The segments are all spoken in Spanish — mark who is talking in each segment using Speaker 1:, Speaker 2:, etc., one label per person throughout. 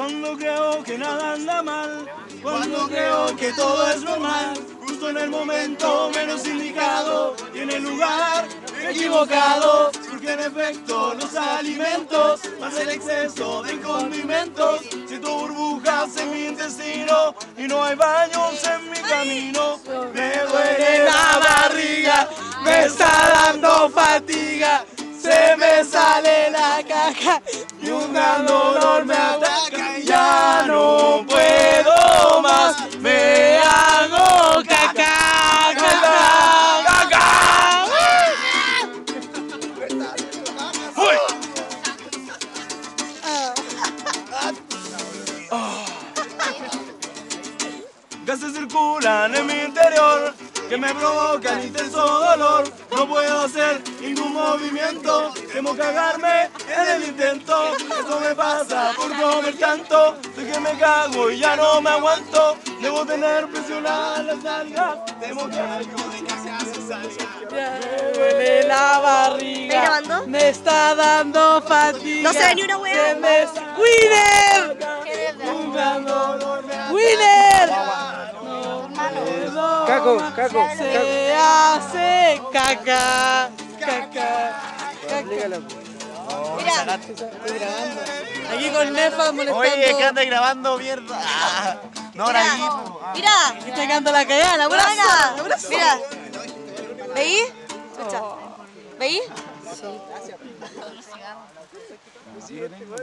Speaker 1: Cuando creo que nada anda mal, cuando creo que todo es normal, justo en el momento menos indicado y en el lugar equivocado, surgen efecto los alimentos, más el exceso de condimentos. Siento burbujas en mi intestino y no hay baños en mi camino. Me duele la barriga, me está dando fatiga, se me sale la caja y un gran dolor me ataca y ya no puedo más, me hago caca, caca, caca. ¡Uy! Gases circulan en mi interior que me provocan intenso dolor. No puedo hacer ningún movimiento, temo cagarme en el intento. Esto me pasa por comer tanto, sé que me cago y ya no me aguanto. Debo tener presionadas las nalgas, temo que algo de casa se salga. Me duele la barriga,
Speaker 2: ¿Estás grabando?
Speaker 1: me está dando fatiga.
Speaker 2: No se ve ni una wea.
Speaker 1: ¡Winner! Un gran dolor me ataca. ¡Winner!
Speaker 3: Caco, Caco,
Speaker 1: Se hace caca, caca, caca.
Speaker 2: Mira,
Speaker 1: Aquí con Nefa molestando.
Speaker 4: Oye, que anda grabando mierda. No, ahora
Speaker 2: mira,
Speaker 4: mismo.
Speaker 2: mira,
Speaker 1: Aquí está quedando la cagada, la
Speaker 2: mira,
Speaker 1: abrazo.
Speaker 2: mira. ¿Veí? Escucha. ¿Veí?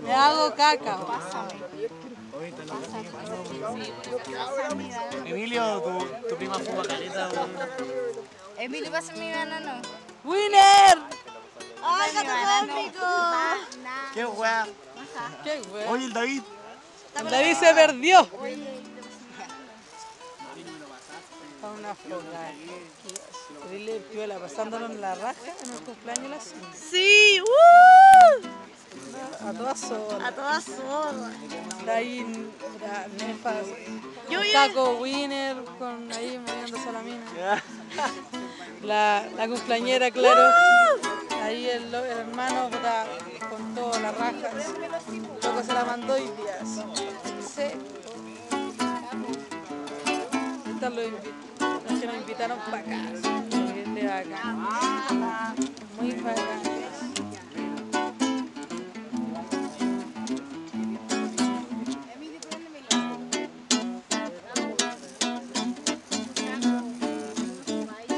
Speaker 1: Me hago caca.
Speaker 4: Emilio, tu prima fuma caleta.
Speaker 5: Emilio, pasa mi banano.
Speaker 1: ¡Winner!
Speaker 2: ¡Ay, gato cósmico!
Speaker 4: Qué weá.
Speaker 1: ¡Qué güey!
Speaker 4: Oye, el David.
Speaker 1: David se perdió. Para una fogata. Terrible piola, pasándonos la raja en el cumpleaños la cena.
Speaker 2: ¡Sí!
Speaker 1: A todas horas.
Speaker 2: A todas horas.
Speaker 1: Está ahí, mira, Nefas,
Speaker 2: Yo vi-
Speaker 1: Caco, Winner, con ahí moviéndose la mina. La cumpleañera, claro. Ahí el hermano puta, con toda la raja. Loco se la mandó y días. Sí. Están los que nos invitaron para acá. Muy bacán. Muy bacán.